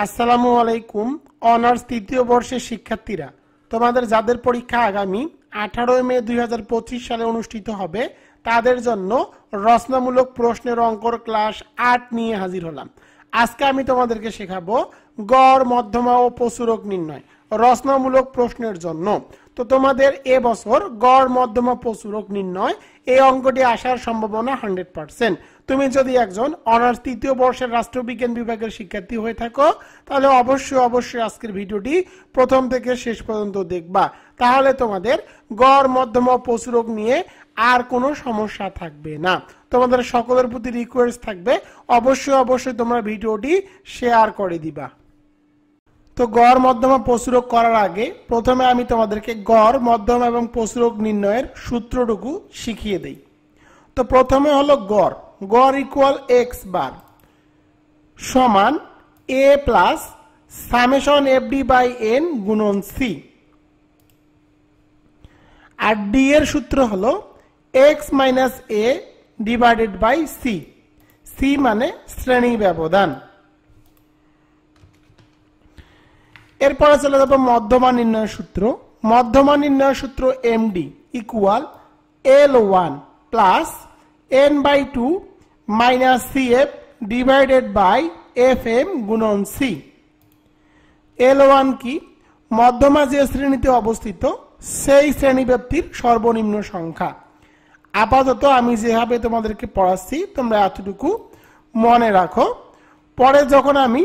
আসসালামু আলাইকুম। অনার্স তৃতীয় বর্ষের শিক্ষার্থীরা, তোমাদের যাদের পরীক্ষা আগামী 18 মে 2025 সালে অনুষ্ঠিত হবে, তাদের জন্য রচনামূলক প্রশ্নের অঙ্কর ক্লাস 8 নিয়ে হাজির হলাম। আজকে আমি তোমাদেরকে শেখাবো গড়, মধ্যমা ও প্রচুরক নির্ণয় রচনামূলক প্রশ্নের জন্য। তো তোমাদের এবছর গড়, মধ্যমা, প্রচুরক নির্ণয় এই অঙ্কটি আসার সম্ভাবনা 100%। তুমি যদি একজন অনার্স তৃতীয় বর্ষের রাষ্ট্রবিজ্ঞান বিভাগের শিক্ষার্থী হয়ে থাকো, তাহলে অবশ্যই আজকের ভিডিওটি প্রথম থেকে শেষ পর্যন্ত দেখবা। তাহলে তোমাদের গড়, মধ্যমা ও প্রচুরক নিয়ে আর কোনো সমস্যা থাকবে না। তোমাদের সকলের প্রতি রিকোয়েস্ট থাকবে অবশ্যই তোমরা ভিডিওটি শেয়ার করে দিবা। তো গড়, মধ্যমা, প্রচুরক করার আগে প্রথমে আমি তোমাদেরকে গড়, মধ্যমা এবং প্রচুরক নির্ণয়ের সূত্রটুকু শিখিয়ে দেই। তো প্রথমে হলো গড়। গড় ইকুয়াল এক্স বার সমান A plus summation F D by N গুণন সি। আর ডি এর সূত্র হলো X minus A divided by C. C মানে শ্রেণী ব্যবধান। এরপরে চলে যাবো মধ্যমা নির্ণয়ের সূত্র। মধ্যমা নির্ণয়ের সূত্র MD equal L one plus N by two minus C F divided by F M গুণন সি। এল ওয়ান কি? মধ্যমা যে শ্রেণীতে অবস্থিত সেই শ্রেণী ব্যক্তির সর্বনিম্ন সংখ্যা। আপাতত আমি যেভাবে তোমাদেরকে পড়াচ্ছি তোমরা এতটুকু মনে রাখো। পরে যখন আমি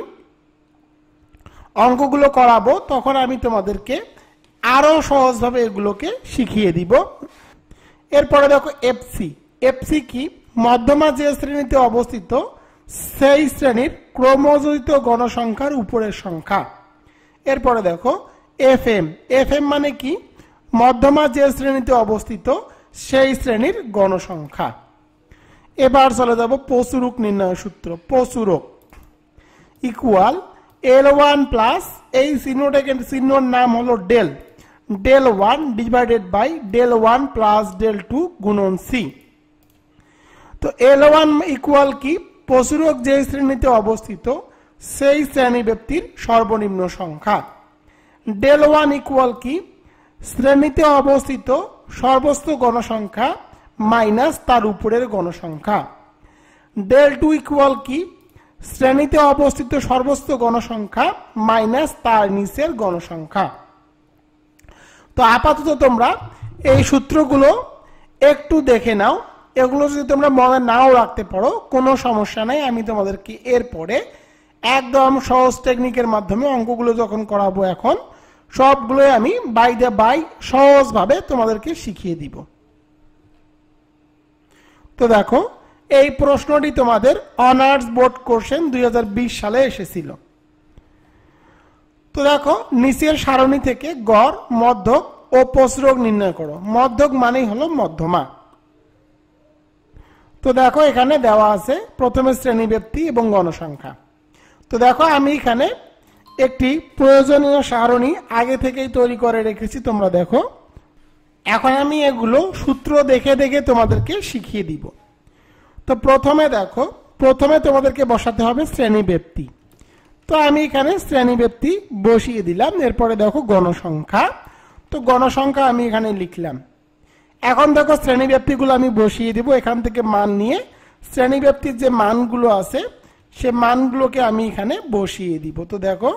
অঙ্কগুলো করাবো তখন আমি তোমাদেরকে আরো সহজভাবে এগুলোকে শিখিয়ে দিব। এরপরে দেখো এফসি। এফসি কি? মধ্যমা যে শ্রেণীতে অবস্থিত সেই শ্রেণীর ক্রমযোজিত গণসংখ্যার উপরের সংখ্যা। এরপরে দেখো এফ এম। এফ এম মানে কি? মধ্যমা যে শ্রেণীতে অবস্থিত সেই শ্রেণীর গণসংখ্যা। এবার চলে যাব প্রচুরক নির্ণয় সূত্র। প্রচুরক ইকুয়াল এল ওয়ান প্লাস এই চিহ্নর নাম হলো del, del one divided by del one plus del two গুণন সি। তো এল ওয়ান ইকুয়াল কি? প্রচুরক যে শ্রেণীতে অবস্থিত সেই শ্রেণী ব্যক্তির সর্বনিম্ন সংখ্যা। ডেল ওয়ান ইকুয়াল কি? শ্রেণীতে অবস্থিত সর্বোচ্চ গণসংখ্যা মাইনাস তার উপরের গণসংখ্যা। ডেল টু ইকুয়াল কি? শ্রেণীতে অবস্থিত সর্বোচ্চ গণসংখ্যা মাইনাস তার নিচের গণসংখ্যা। তো আপাতত তোমরা এই সূত্রগুলো একটু দেখে নাও। এগুলো যদি তোমরা মনে নাও রাখতে পারো কোনো সমস্যা নাই, আমি তোমাদেরকে এরপরে একদম সহজ টেকনিকের মাধ্যমে অঙ্কগুলো যখন করাবো এখন সবগুলোই আমি বাই দ্য বাই সহজভাবে তোমাদেরকে শিখিয়ে দিব। তো দেখো এই প্রশ্নটি তোমাদের অনার্স বোর্ড কোশ্চেন 2020 সালে এসেছিল। তো দেখো নিচের সারণী থেকে গড়, মধ্যক ও প্রচুরক নির্ণয় করো। মধ্যক মানেই হলো মধ্যমা। তো দেখো এখানে দেওয়া আছে প্রথমে শ্রেণী ব্যক্তি এবং গণসংখ্যা। তো দেখো আমি এখানে একটি প্রয়োজনীয় সারণী আগে থেকেই তৈরি করে রেখেছি, তোমরা দেখো। এখন আমি এগুলো সূত্র দেখে দেখে তোমাদেরকে শিখিয়ে দিব। তো প্রথমে দেখো, প্রথমে তোমাদেরকে বসাতে হবে শ্রেণী ব্যক্তি। তো আমি এখানে শ্রেণী ব্যক্তি বসিয়ে দিলাম। এরপরে দেখো গণসংখ্যা। তো গণসংখ্যা আমি এখানে লিখলাম। এখন দেখো শ্রেণী ব্যক্তিগুলো আমি বসিয়ে দিব। এখান থেকে মান নিয়ে শ্রেণী ব্যক্তির যে মানগুলো আছে সে মানগুলোকে আমি এখানে বসিয়ে দিব। তো দেখো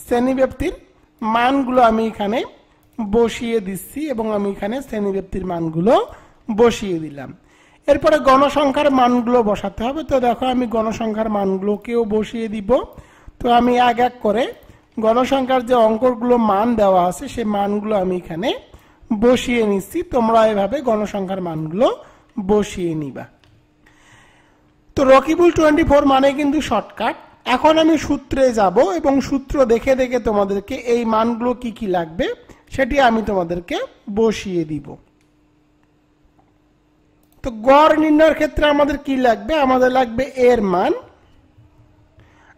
শ্রেণী ব্যক্তির মানগুলো আমি এখানে বসিয়ে দিচ্ছি এবং আমি এখানে শ্রেণী ব্যক্তির মানগুলো বসিয়ে দিলাম। এরপরে গণসংখ্যার মানগুলো বসাতে হবে। তো দেখো আমি গণসংখ্যার মানগুলোকেও বসিয়ে দিব। তো আমি এক এক করে গণসংখ্যার যে অঙ্কগুলো মান দেওয়া আছে সেই মানগুলো আমি এখানে বসিয়ে নিচ্ছি। তোমরা এভাবে গণসংখ্যার মানগুলো বসিয়ে নিবা। তো রকিবুল 24 মানে কিন্তু শর্টকাট। এখন আমি সূত্রে যাব এবং সূত্র দেখে দেখে তোমাদেরকে এই মানগুলো কি কি লাগবে সেটি আমি তোমাদেরকে বসিয়ে দিব। তো গড় নির্ণয়ের ক্ষেত্রে আমাদের কি লাগবে? আমাদের লাগবে এর মান।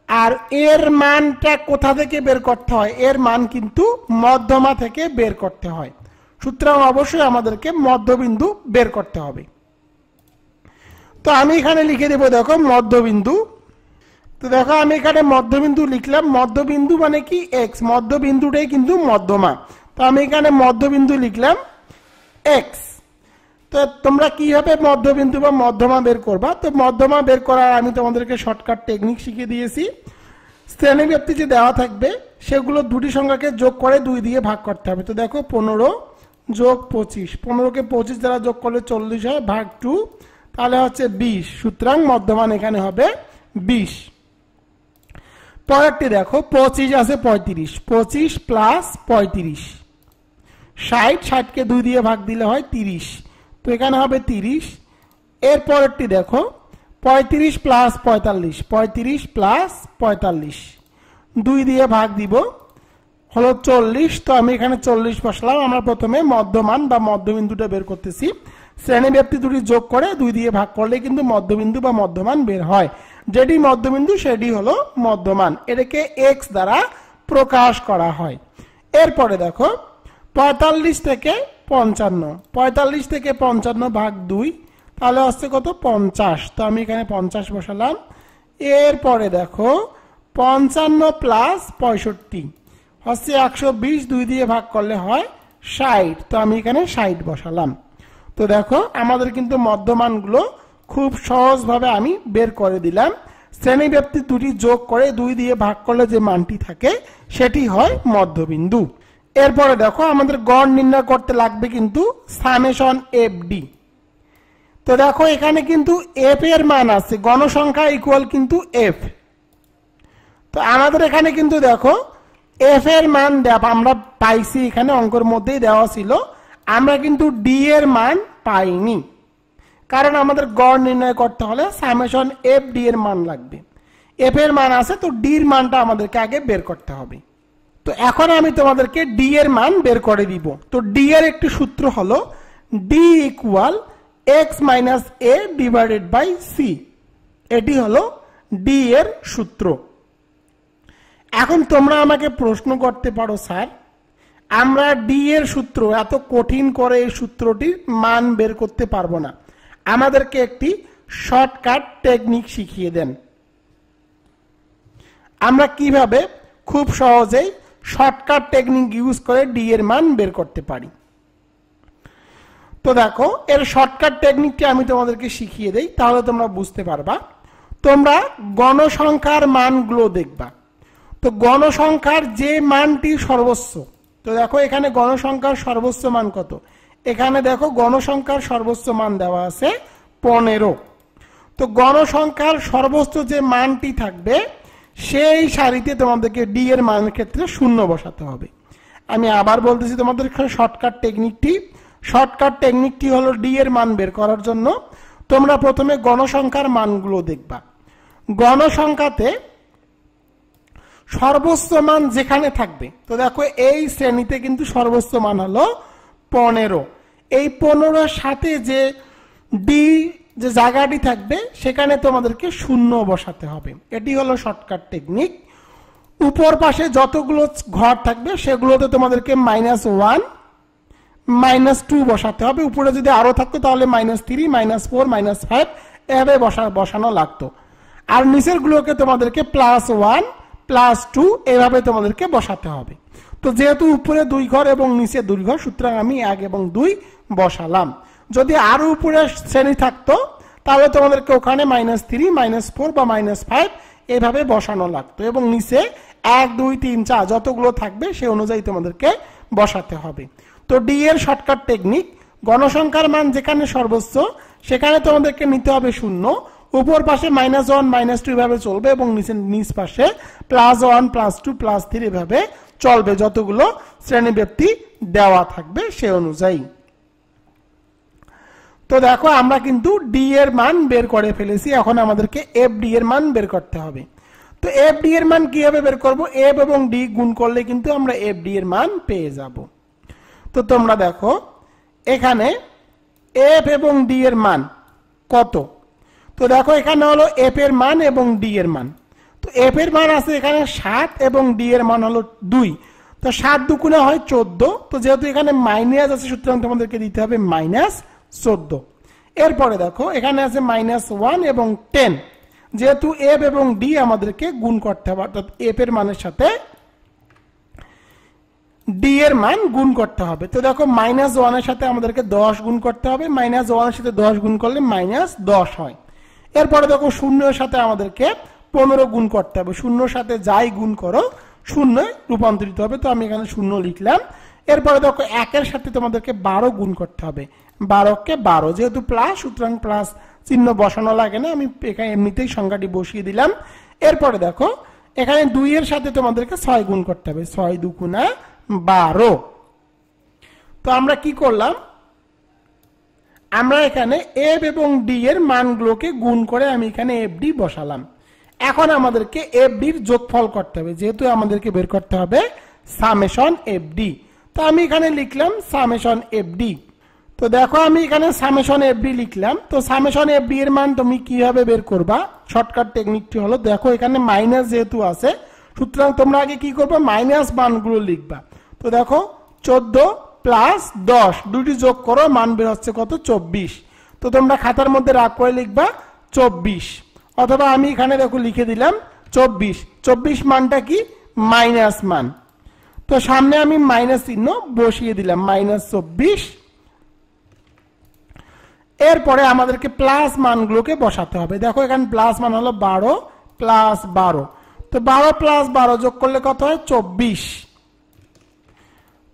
আর এর মানটা কোথা থেকে বের করতে হয়? এর মান কিন্তু মধ্যমা থেকে বের করতে হয়। সুতরাং অবশ্যই আমাদেরকে মধ্যবিন্দু বের করতে হবে। তো আমি এখানে লিখে দেব, দেখো মধ্যবিন্দু তো দেখো আমি এখানে মধ্যবিন্দু লিখলাম, মধ্যবিন্দু মানে কি এক্স, মধ্যবিন্দুটাই কিন্তু মধ্যমা, তো আমি এখানে মধ্যবিন্দু লিখলাম এক্স। তো তোমরা কিভাবে মধ্যবিন্দু বা মধ্যমা বের করবা, তো মধ্যমা বের করার আমি তোমাদেরকে শর্টকাট টেকনিক শিখিয়ে দিয়েছি। শ্রেণীব্যাপ্তি যে দেওয়া থাকবে সেগুলো দুটি সংখ্যাকে যোগ করে 2 দিয়ে ভাগ করতে হবে। তো দেখো 15 যোগ 25, 15কে 25 দ্বারা যোগ করলে 40 হয়, ভাগ 2, তাহলে হচ্ছে 20, সুতরাং মধ্যমান এখানে হবে 20। পরেরটি দেখো 25 আছে 35, 25 প্লাস 35, 60, 60কে 2 দিয়ে ভাগ দিলে হয় 30, তো এখানে হবে 30। এর পরেরটি দেখো 35 প্লাস 45, 35 প্লাস 45, 2 দিয়ে ভাগ দিব হলো 40, তো আমি এখানে 40 বসালাম। আমরা প্রথমে মধ্যমান বা মধ্যবিন্দুটা বের করতেছি। শ্রেণীব্যাপ্তি দুটি যোগ করে 2 দিয়ে ভাগ করলে কিন্তু মধ্যবিন্দু বা মধ্যমান বের হয়। যেটি মধ্যবিন্দু সেটি হলো মধ্যমান, এটাকে x দ্বারা প্রকাশ করা হয়। এরপরে দেখো 45 থেকে 55, 45 থেকে 55 ভাগ 2, তাহলে হচ্ছে কত 50, তো আমি এখানে 50 বসালাম। এরপরে দেখো 55 প্লাস 65 হচ্ছে 120, 2 দিয়ে ভাগ করলে হয় 60, তো আমি এখানে 60 বসালাম। তো দেখো আমাদের কিন্তু মধ্যমানগুলো খুব সহজভাবে আমি বের করে দিলাম। শ্রেণীব্যাপ্তি দুটি যোগ করে 2 দিয়ে ভাগ করলে যে মানটি থাকে সেটি হয় মধ্যবিন্দু। এরপরে দেখো আমাদের গড় নির্ণয় করতে লাগবে কিন্তু সামেশন এফ ডি। তো দেখো এখানে কিন্তু এফ এর মান আছে, গণসংখ্যা ইকুয়াল কিন্তু এফ। তো আমাদের এখানে কিন্তু দেখো এফ এর মান আমরা পাইছি, এখানে অঙ্কের মধ্যেই দেওয়া ছিল, আমরা কিন্তু ডি এর মান পাইনি, কারণ আমাদের গড় নির্ণয় করতে হলে সামেশন এফ ডি এর মান লাগবে। এফ এর মান আছে, তো ডি এর মানটা আমাদেরকে আগে বের করতে হবে। তো এখন আমি তোমাদেরকে ডি এর মান বের করে দিব। তো ডি এর একটি সূত্র হলো D equal X minus A divided by C, এটি হলো ডি এর সূত্র। এখন তোমরা আমাকে প্রশ্ন করতে পারো, স্যার আমরা ডি এর সূত্র এত কঠিন করে এই সূত্রটির মান বের করতে পারবো না, আমাদেরকে একটি শর্টকাট টেকনিক শিখিয়ে দেন, আমরা কিভাবে খুব সহজেই শর্টকাট টেকনিক ইউজ করে ডি এর মান বের করতে পারি। তো দেখো এর শর্টকাট টেকনিকটি আমি তোমাদেরকে শিখিয়ে দেই, তাহলে তোমরা বুঝতে পারবা। তোমরা গণসংখ্যার মানগুলো দেখবা। তো গণসংখ্যার যে মানটি সর্বোচ্চ, তো দেখো এখানে গণসংখ্যার সর্বোচ্চ মান কত, এখানে দেখো গণসংখ্যার সর্বোচ্চ মান দেওয়া আছে 15। তো গণসংখ্যার সর্বোচ্চ যে মানটি থাকবে সেই সারিতে তোমাদেরকে ডি এর মানের ক্ষেত্রে 0 বসাতে হবে। আমি আবার বলতেছি তোমাদের শর্টকাট টেকনিকটি হলো ডি এর মান বের করার জন্য তোমরা প্রথমে গণসংখ্যার মানগুলো দেখবা। গণসংখ্যাতে সর্বোচ্চ মান যেখানে থাকবে, তো দেখো এই শ্রেণীতে কিন্তু সর্বোচ্চ মান হলো 15। এই 15 সাথে যে ডি যে জায়গাটি থাকবে সেখানে তোমাদেরকে 0 বসাতে হবে, এটি হলো শর্টকাট টেকনিক। উপর পাশে যতগুলো ঘর থাকবে সেগুলোতে তোমাদেরকে -1 -2 বসাতে হবে, উপরে যদি আরো থাকতো তাহলে -3 -4 -5 এভাবে বসানো লাগতো। আর নিচের গুলোকে তোমাদেরকে +1 +2 এভাবে তোমাদেরকে বসাতে হবে। তো যেহেতু উপরে 2 ঘর এবং নিচে 2 ঘর, সুতরাং আমি 1 এবং 2 বসালাম। যদি আরো উপরে শ্রেণী থাকতো তাহলে তোমাদেরকে ওখানে -3 -4 বা -5 এভাবে বসানো লাগতো, এবং নিচে 1 2 3 4 যতগুলো থাকবে সেই অনুযায়ী তোমাদেরকে বসাতে হবে। তো ডি এর শর্টকাট টেকনিক, গণসংখ্যার মান যেখানে সর্বোচ্চ সেখানে তোমাদেরকে নিতে হবে 0, উপর পাশে -1 -2 এভাবে চলবে, এবং নিচ পাশে +1 +2 +3 এভাবে চলবে, যতগুলো শ্রেণীব্যাপ্তি দেওয়া থাকবে সে অনুযায়ী। তো দেখো আমরা কিন্তু ডি এর মান বের করে ফেলেছি, এখন আমাদেরকে এফ ডি এর মান বের করতে হবে। তো এফ ডি এর মান কিভাবে বের করব, এফ এবং ডি গুণ করলে কিন্তু আমরা এফ ডি এর মান পেয়ে যাব। তো তোমরা দেখো এখানে এফ এবং ডি এর মান কত, তো দেখো এখানে হলো এফ এর মান এবং ডি এর মান। তো এফ এর মান আছে এখানে 7 এবং ডি এর মান হলো 2, তো 7 2 হয় 14, তো যেহেতু এখানে মাইনাস আছে সুতরাং তোমাদেরকে দিতে হবে -14। এরপরে দেখো এখানে আছে -1 এবং 10, যেহেতু এফ এবং ডি আমাদেরকে গুণ করতে হবে, অর্থাৎ এফ এর মানের সাথে ডি এর মান গুণ করতে হবে। তো দেখো -1 এর সাথে আমাদেরকে 10 গুণ করতে হবে, -1 এর সাথে 10 গুণ করলে -10 হয়। এরপরে দেখো 0 এর সাথে আমাদেরকে 15 গুণ করতে হবে, 0 এর সাথে যাই গুণ করো 0 রূপান্তরিত হবে, তো আমি এখানে 0 লিখলাম। এরপরে দেখো 1 এর সাথে তোমাদেরকে 12 গুণ করতে হবে, 12 কে 12, যেহেতু প্লাস সুতরাং প্লাস চিহ্ন বসানো লাগে না, আমি এখানে এমনিতেই সংখ্যাটি বসিয়ে দিলাম। এরপরে দেখো এখানে 2 এর সাথে তোমাদেরকে 6 গুণ করতে হবে, 6 2 গুণা 12। তো আমরা কি করলাম, আমরা এখানে এফ এবং ডি এর মানগুলোকে গুণ করে আমি এখানে এফ ডি বসালাম। এখন আমাদেরকে এফ ডির যোগফল করতে হবে, যেহেতু আমাদেরকে বের করতে হবে সামেশন এফ ডি। তো আমি এখানে লিখলাম সামেশন এফ ডি। তো দেখো আমি এখানে সামেশন এফ ডি লিখলাম। তো সামেশন এফ ডি এর মান তুমি কিভাবে বের করবা, শর্টকাট টেকনিকটি হলো, দেখো এখানে মাইনাস যেহেতু আছে সুতরাং তোমরা আগে কি করবে, মাইনাস মানগুলো লিখবা। তো দেখো 14 প্লাস 10 দুটি যোগ করো, মান বের হচ্ছে কত, 24। তো তোমরা খাতার মধ্যে রাগ করে লিখবা 24, অথবা আমি এখানে দেখো লিখে দিলাম 24। 24 মানটা কি, মাইনাস মান, তো সামনে আমি মাইনাস চিহ্ন বসিয়ে দিলাম, -24। এরপরে আমাদেরকে প্লাস মানগুলোকে বসাতে হবে। দেখো এখানে প্লাস মান হলো 12 প্লাস 12, তো 12 প্লাস 12 যোগ করলে কত হয়, 24।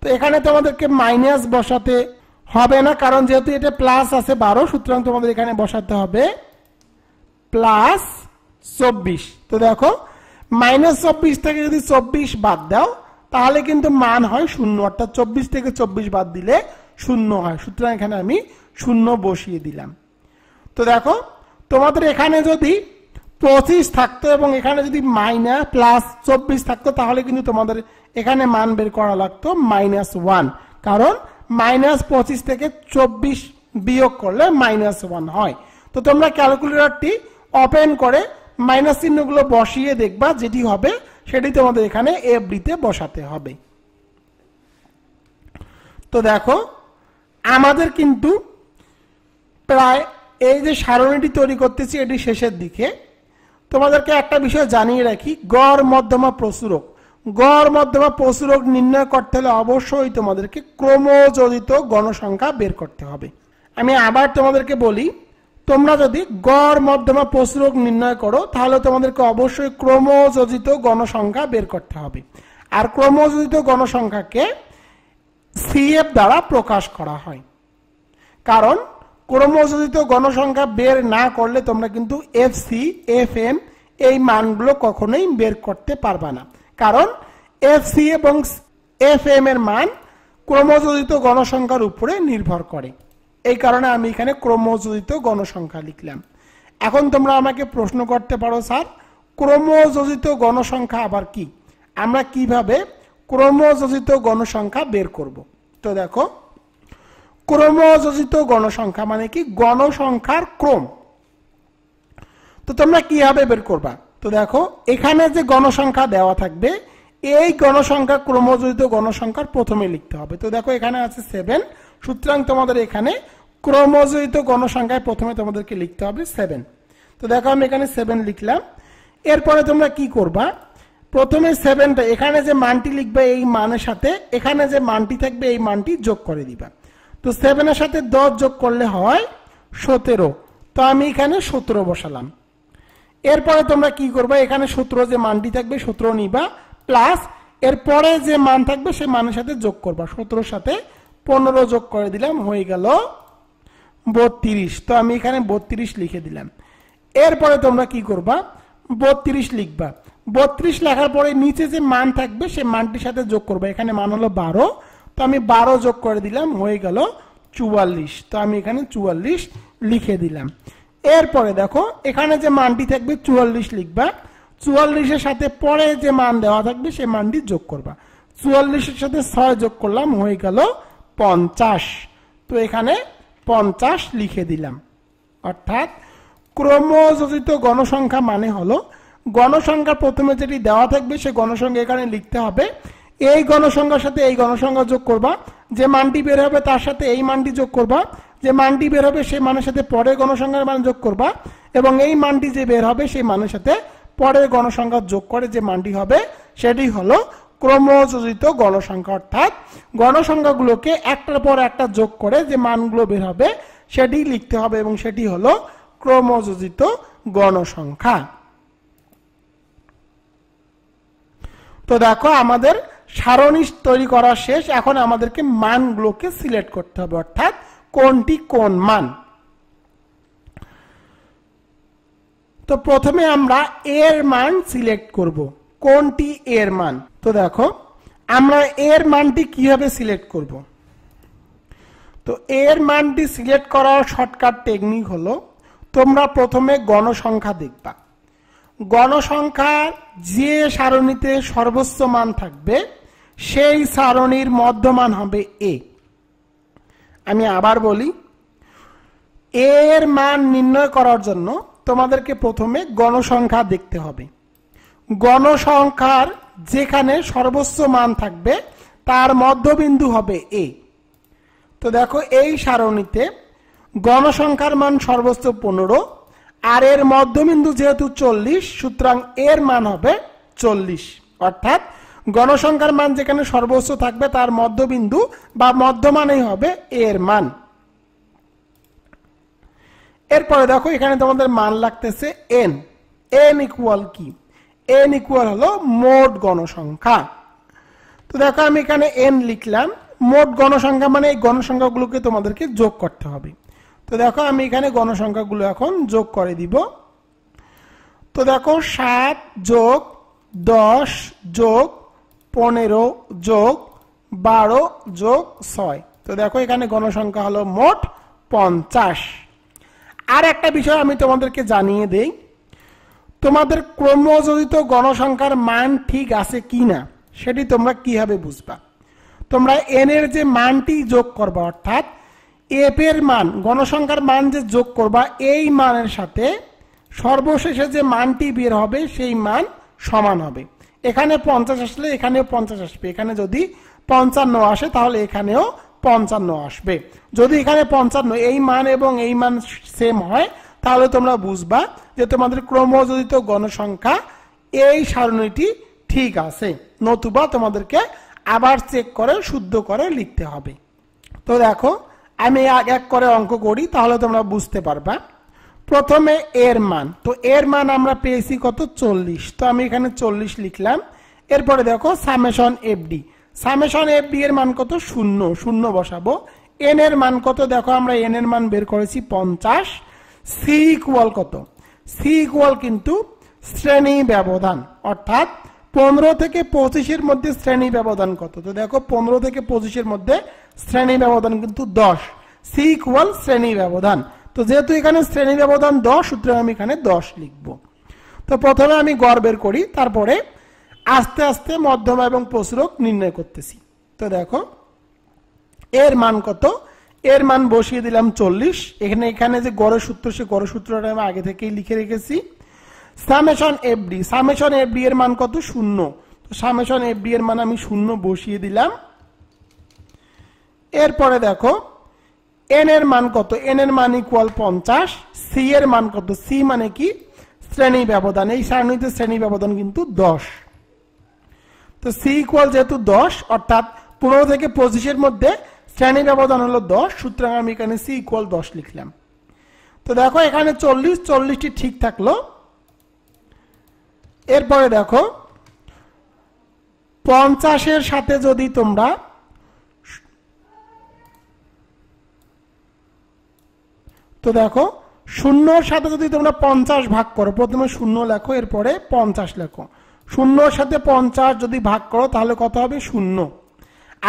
তো এখানে তোমাদেরকে মাইনাস বসাতে হবে না, কারণ যেহেতু এটা প্লাস আছে 12, সুতরাং তোমাদের এখানে বসাতে হবে প্লাস 24। তো দেখো -24 থেকে যদি 24 বাদ দাও তাহলে কিন্তু মান হয় 0, অর্থাৎ 24 থেকে 24 বাদ দিলে 0 হয়, সুতরাং এখানে আমি 0 বসিয়ে দিলাম। তো দেখো তোমাদের এখানে যদি 25 থাকতো এবং এখানে যদি +24 থাকতো তাহলে কিন্তু তোমাদের এখানে মান বের করা লাগতো -1, কারণ -25 থেকে 24 বিয়োগ করলে -1 হয়। তো তোমরা ক্যালকুলেটরটি ওপেন করে মাইনাস চিহ্নগুলো বসিয়ে দেখবা, যেটি হবে সেটি তোমাদের এখানে এফডিতে বসাতে হবে। তো দেখো আমাদের কিন্তু প্রায় এই যে সারণীটি তৈরি করতেছি এটি শেষের দিকে। তোমাদেরকে একটা বিষয় জানিয়ে রাখি, গড় মধ্যমা প্রচুরক, গড় মধ্যমা প্রচুরক নির্ণয় করতে হলে অবশ্যই তোমাদেরকে ক্রমযোজিত গণসংখ্যা বের করতে হবে। আমি আবার তোমাদেরকে বলি, তোমরা যদি গড় মধ্যমা প্রচুরক নির্ণয় করো তাহলে তোমাদেরকে অবশ্যই ক্রমযোজিত গণসংখ্যা বের করতে হবে। আর ক্রমযোজিত গণসংখ্যাকে সিএফ দ্বারা প্রকাশ করা হয়, কারণ ক্রমযোজিত গণসংখ্যা বের না করলে তোমরা কিন্তু এফসি এফএম এই মানগুলো কখনোই বের করতে পারবা না, কারণ এফসি এবং এফএম এর মান ক্রমযোজিত গণসংখ্যার উপরে নির্ভর করে। এই কারণে আমি এখানে ক্রমযোজিত গণসংখ্যা লিখলাম। এখন তোমরা আমাকে প্রশ্ন করতে পারো, স্যার ক্রমযোজিত গণসংখ্যা আবার কি, আমরা কিভাবে ক্রমযোজিত গণসংখ্যা বের করব? তো দেখো ক্রমযোজিত গণসংখ্যা মানে কি, গণসংখ্যার ক্রম। তো তোমরা কিভাবে বের করবা? তো দেখো এখানে যে গণসংখ্যা দেওয়া থাকবে এই গণসংখ্যা ক্রমযোজিত গণসংখ্যার প্রথমে লিখতে হবে। তো দেখো এখানে আছে 7, সুতরাং তোমাদের এখানে ক্রমযোজিত গণসংখ্যায় প্রথমে তোমাদেরকে লিখতে হবে 7। তো দেখো আমি এখানে 7 লিখলাম। এরপরে তোমরা কি করবা, প্রথমে 7টা এখানে যে মানটি লিখবে এই মানের সাথে এখানে যে মানটি থাকবে এই মানটি যোগ করে দিবা। তো 7 এর সাথে 10 যোগ করলে হয় 17, তো আমি এখানে 17 বসালাম। এরপরে তোমরা কি করবে, এখানে 17 যে মানটি থাকবে 17 নিবা, প্লাস এরপরে যে মান থাকবে সেই মানের সাথে যোগ করবা। 17 সাথে 15 যোগ করে দিলাম, হয়ে গেল 32। তো আমি এখানে 32 লিখে দিলাম। এরপরে তোমরা কি করবা, 32 লিখবা। 32 লেখার পরে নিচে যে মান থাকবে সেই মানটির সাথে যোগ করবা। এখানে মান হলো 12, তো আমি 12 যোগ করে দিলাম, হয়ে গেল 44। তো আমি এখানে 44 লিখে দিলাম। এরপরে দেখো এখানে যে মানটি থাকবে 44 লিখবা। 44 এর সাথে পরে যে মান দেওয়া থাকবে সেই মানটি যোগ করবা। 44 এর সাথে 6 যোগ করলাম, হয়ে গেল 50। তো এখানে 50 লিখে দিলাম। অর্থাৎ ক্রমযোজিত গণসংখ্যা মানে হলো গণসংখ্যার প্রথমে যেটি দেওয়া থাকবে সেই গণসংখ্যা এখানে লিখতে হবে, এই গণসংখ্যার সাথে এই গণসংখ্যা যোগ করবা, যে মানটি বের হবে তার সাথে এই মানটি যোগ করবা, যে মানটি বের হবে সেই মানের সাথে পরের গণসংখ্যার মান যোগ করবা, এবং এই মানটি যে বের হবে সেই মানের সাথে পরের গণসংখ্যা যোগ করে যে মানটি হবে সেটি হলো ক্রমযোজিত গণসংখ্যা। অর্থাৎ গণসংখ্যাগুলোকে একটার পর একটা যোগ করে যে মানগুলো বের হবে সেটি লিখতে হবে, এবং সেটি হলো ক্রমযোজিত গণসংখ্যা। তো দেখো আমাদের সারণী তৈরি করা শেষ, এখন আমাদেরকে মানগুলোকে সিলেক্ট করতে হবে, অর্থাৎ কোনটি কোন মান। তো প্রথমে আমরা এর মান সিলেক্ট করব, কোনটি এর মান। তো দেখো আমরা এর মানটি কিভাবে সিলেক্ট করব। তো এর মানটি সিলেক্ট করার শর্টকাট টেকনিক হলো, তোমরা প্রথমে গণসংখ্যা দেখবা, গণসংখ্যার যে সারণীতে সর্বোচ্চ মান থাকবে সেই সারণীর মধ্যমান হবে এ। আমি আবার বলি, এর মান নির্ণয় করার জন্য তোমাদেরকে প্রথমে গণসংখ্যা দেখতে হবে, গণসংখ্যার যেখানে সর্বোচ্চ মান থাকবে তার মধ্যবিন্দু হবে এ। তো দেখো এই সারণীতে গণসংখ্যার মান সর্বোচ্চ 15, আর এর মধ্যবিন্দু যেহেতু 40, সুতরাং এর মান হবে 40। অর্থাৎ গণসংখ্যার মান যেখানে সর্বোচ্চ থাকবে তার মধ্যবিন্দু বা মধ্যমানই হবে এর মান। এরপরে দেখো এখানে তোমাদের মান লাগতেছে n। n ইকুয়াল কি? n ইকুয়াল হলো মোট গণসংখ্যা। তো দেখো আমি এখানে n লিখলাম, মোট গণসংখ্যা মানে এই গণসংখ্যাগুলোকে তোমাদেরকে যোগ করতে হবে। তো দেখো আমি এখানে গণসংখ্যাগুলো এখন যোগ করে দিব। তো দেখো 7 যোগ 10 যোগ 15 যোগ 12 যোগ 6। তো দেখো এখানে গণসংখ্যা হলো মোট 50। আর একটা বিষয় আমি তোমাদেরকে জানিয়ে দেই, তোমাদের ক্রমযোজিত গণসংখ্যার মান ঠিক আছে কিনা সেটি তোমরা কিভাবে বুঝবা। তোমরা n এর যে মানটি যোগ করবা, অর্থাৎ f এর মান, গণসংখ্যার মান যে যোগ করবা, এই মানের সাথে সর্বশেষে যে মানটি বের হবে সেই মান সমান হবে। এখানে 50 আসলে এখানেও 50 আসবে, এখানে যদি 55 আসে তাহলে এখানেও 55 আসবে। যদি এখানে 55 এই মান এবং এই মান সেম হয় তাহলে তোমরা বুঝবা যে তোমাদের ক্রমযোজিত গণসংখ্যা এই সারণীটি ঠিক আছে, নতুবা তোমাদেরকে আবার চেক করে শুদ্ধ করে লিখতে হবে। তো দেখো আমি এক এক করে অঙ্ক করি, তাহলে তোমরা বুঝতে পারবা। প্রথমে এর মান, তো এর মান আমরা পেয়েছি কত? 40। তো আমি এখানে 40 লিখলাম। এরপরে দেখো সামেশন এফডি, সামেশন এফডি এর মান কত? 0, 0 বসাবো। এন এর মান কত? দেখো আমরা এন এর মান বের করেছি 50। সি ইকুয়াল কত? সি ইকুয়াল কিন্তু শ্রেণী ব্যবধান, অর্থাৎ 15 থেকে 25 মধ্যে শ্রেণী ব্যবধান কত? তো দেখো 15 থেকে 25 মধ্যে শ্রেণী ব্যবধান কিন্তু 10। সি ইকুয়াল শ্রেণী ব্যবধান। তো যেহেতু এখানে শ্রেণী ব্যবধান 10, সুতরাং আমি এখানে 10 লিখব। তো প্রথমে আমি গড় বের করি, তারপরে আস্তে আস্তে মধ্যমা এবং প্রসারক নির্ণয় করতেছি। তো দেখো এর মান কত? এর মান বসিয়ে দিলাম 40। এখানে যে গড়ের সূত্র, সে গড়ের সূত্রটা আমি আগে থেকেই লিখে রেখেছি। সামেশন এফডি, সামেশন এফডি এর মান কত? 0। তো সামেশন এফডি এর মান আমি 0 বসিয়ে দিলাম। এরপরে দেখো এন এর মান কত? এন এর মান ইকুয়াল 50। সি এর মান কত? সি মানে কি? শ্রেণী ব্যবধান। এই সারণীতে শ্রেণী ব্যবধান কিন্তু 10। তো সি ইকুয়াল যেহেতু 10, অর্থাৎ 15 থেকে 25 মধ্যে শ্রেণী ব্যবধান হলো 10, সুতরাং আমি এখানে সি ইকুয়াল 10 লিখলাম। তো দেখো এখানে 40টি ঠিক থাকলো। এরপরে দেখো 50 সাথে যদি তোমরা তো দেখো 0 সাথে যদি তোমরা 50 ভাগ করো, প্রথমে 0 লেখো, এরপরে 50 লেখো। 0 সাথে 50 যদি ভাগ করো তাহলে কত হবে? 0।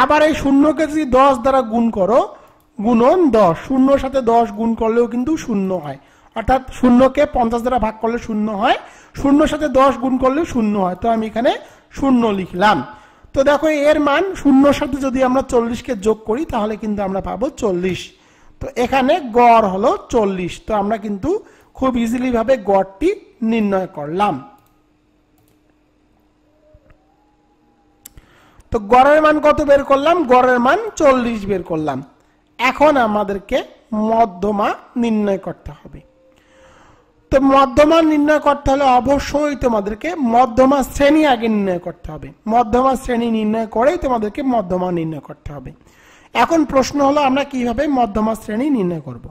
আবার এই 0কে যদি 10 দ্বারা গুণ করো, গুণন 10, 0 সাথে 10 গুণ করলেও কিন্তু 0 হয়। অর্থাৎ 0কে 50 দ্বারা ভাগ করলে 0 হয়, 0 সাথে 10 গুণ করলে 0 হয়। তো আমি এখানে 0 লিখলাম। তো দেখো এর মান 0 সাথে যদি আমরা 40কে যোগ করি তাহলে কিন্তু আমরা পাবো 40। তো এখানে গড় হলো 40। তো আমরা কিন্তু খুব ইজিলি ভাবে গড়টি নির্ণয় করলাম। তো গড়ের মান কত বের করলাম? গড়ের মান 40 বের করলাম। এখন আমাদেরকে মধ্যমা নির্ণয় করতে হবে। তো মধ্যমা নির্ণয় করতে হলে অবশ্যই তোমাদেরকে মধ্যমা শ্রেণী আগে নির্ণয় করতে হবে। মধ্যমা শ্রেণী নির্ণয় করেই তোমাদেরকে মধ্যমা নির্ণয় করতে হবে। এখন প্রশ্ন হলো আমরা কিভাবে মধ্যমা শ্রেণী নির্ণয় করব।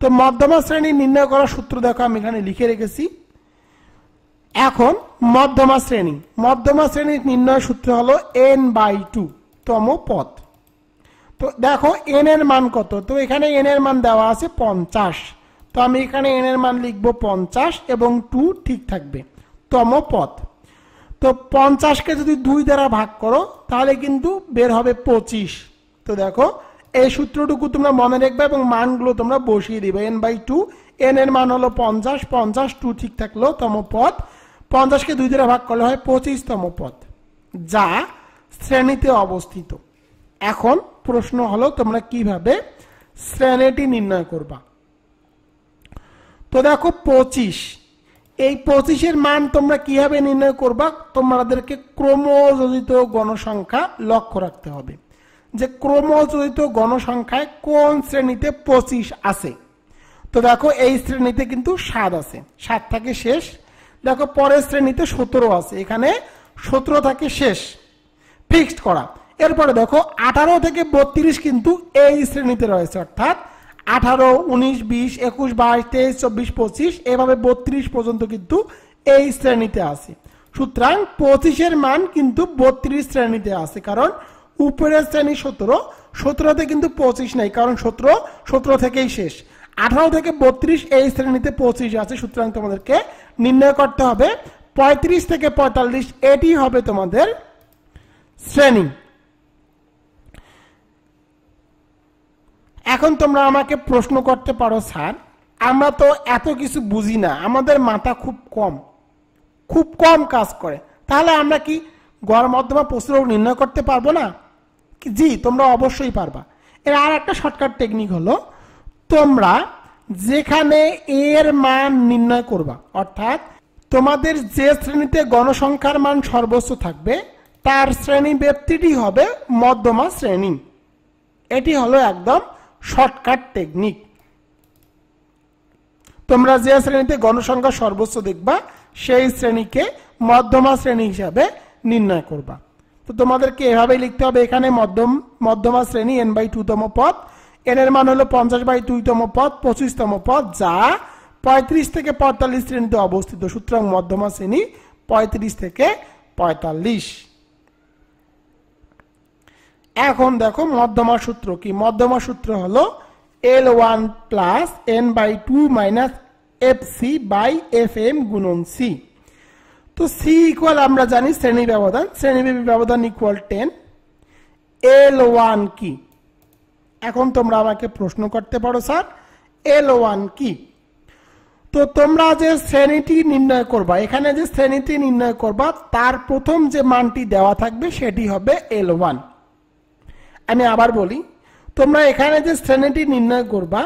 তো মধ্যমা শ্রেণী নির্ণয় করার সূত্র দেখো আমি এখানে লিখে রেখেছি। এখন মধ্যমা শ্রেণীর নির্ণয় সূত্র হলো n/2 তম পদ। তো দেখো n এর মান কত, তো এখানে n এর মান দেওয়া আছে 50, তো আমি এখানে n এর মান লিখবো 50 এবং 2 ঠিক থাকবে তম পদ। তো 50 কে যদি 2 দ্বারা ভাগ করো তাহলে কিন্তু বের হবে 25। তো দেখো এই সূত্রটুকু তোমরা মনে রাখবে এবং মানগুলো তোমরা বসিয়ে দিবে। n/2, n এর মান হলো 50, 50 2 ঠিক থাকলো তম পদ, 50 কে 2 দ্বারা ভাগ করলে হয় 25 তম পদ, যা শ্রেণীতে অবস্থিত। এখন প্রশ্ন হলো তোমরা কিভাবে শ্রেণীটি নির্ণয় করবা। তো দেখো 25, এই 25 এর মান তোমরা কিভাবে নির্ণয় করবা, তোমাদেরকে ক্রমযোজিত গণসংখ্যা লক্ষ্য রাখতে হবে যে ক্রমযোজিত গণসংখ্যায় কোন শ্রেণীতে 25 আছে। তো দেখো এই শ্রেণীতে কিন্তু 7 আছে, 7 থাকে শেষ। দেখো পরের শ্রেণীতে 17 আছে, এখানে 17 থাকে শেষ, ফিক্সড করা। এরপরে দেখো 18 থেকে 32 কিন্তু এই শ্রেণীতে রয়েছে, অর্থাৎ 18, 19, 20, 21, 22, 23, 24, 25 এভাবে 32 পর্যন্ত কিন্তু এই শ্রেণীতে আছে। সুতরাং 25 এর মান কিন্তু 32 শ্রেণীতে আছে, কারণ উপরের শ্রেণী 17, 17তে কিন্তু 25 নাই, কারণ 17 থেকেই শেষ। 18 থেকে 32 এই শ্রেণীতে 25 আছে। সুতরাং তোমাদেরকে নির্ণয় করতে হবে 35 থেকে 45, এটি হবে তোমাদের শ্রেণী। এখন তোমরা আমাকে প্রশ্ন করতে পারো, স্যার আমরা তো এত কিছু বুঝি না, আমাদের মাথা খুব কম কাজ করে, তাহলে আমরা কি গড় মধ্যমা প্রস্তুরক নির্ণয় করতে পারবো না? জি, তোমরা অবশ্যই পারবা। এর আর একটা শর্টকাট টেকনিক হলো, তোমরা যেখানে এর মান নির্ণয় করবা, অর্থাৎ তোমাদের যে শ্রেণীতে গণসংখ্যার মান সর্বোচ্চ থাকবে তার শ্রেণী ব্যক্তিটি হবে মধ্যমা শ্রেণী। এটি হলো একদম শর্টকাট টেকনিক। তোমরা যে শ্রেণীতে গণসংখ্যা সর্বোচ্চ দেখবা সেই শ্রেণীকে মধ্যমা শ্রেণী হিসাবে নির্ণয় করবা। তো তোমাদেরকে এভাবে লিখতে হবে, এখানে মধ্যমা শ্রেণী n/2 তম পদ, n এর মান হলো 50/2 তম পদ, 25 তম পদ, যা 35 থেকে 45 শ্রেণীতে অবস্থিত। সুতরাং মধ্যমা শ্রেণী 35 থেকে 45। এখন দেখো মধ্যমা সূত্র কি। মধ্যমা সূত্র হলো L1 plus n/2 minus fc/fm গুণন c। তো c ইকুয়াল আমরা জানি শ্রেণী ব্যবধান, শ্রেণীব্যাপী ব্যবধান ইকুয়াল 10। L1 কি? এখন তোমরা আমাকে প্রশ্ন করতে পারো, স্যার L1 কি? তো তোমরা যে শ্রেণীটি নির্ণয় করবা, এখানে যে শ্রেণীটি নির্ণয় করবা তার প্রথম যে মানটি দেওয়া থাকবে সেটি হবে L1। আমি আবার বলি, তোমরা এখানে যে শ্রেণীটি নির্ণয় করবা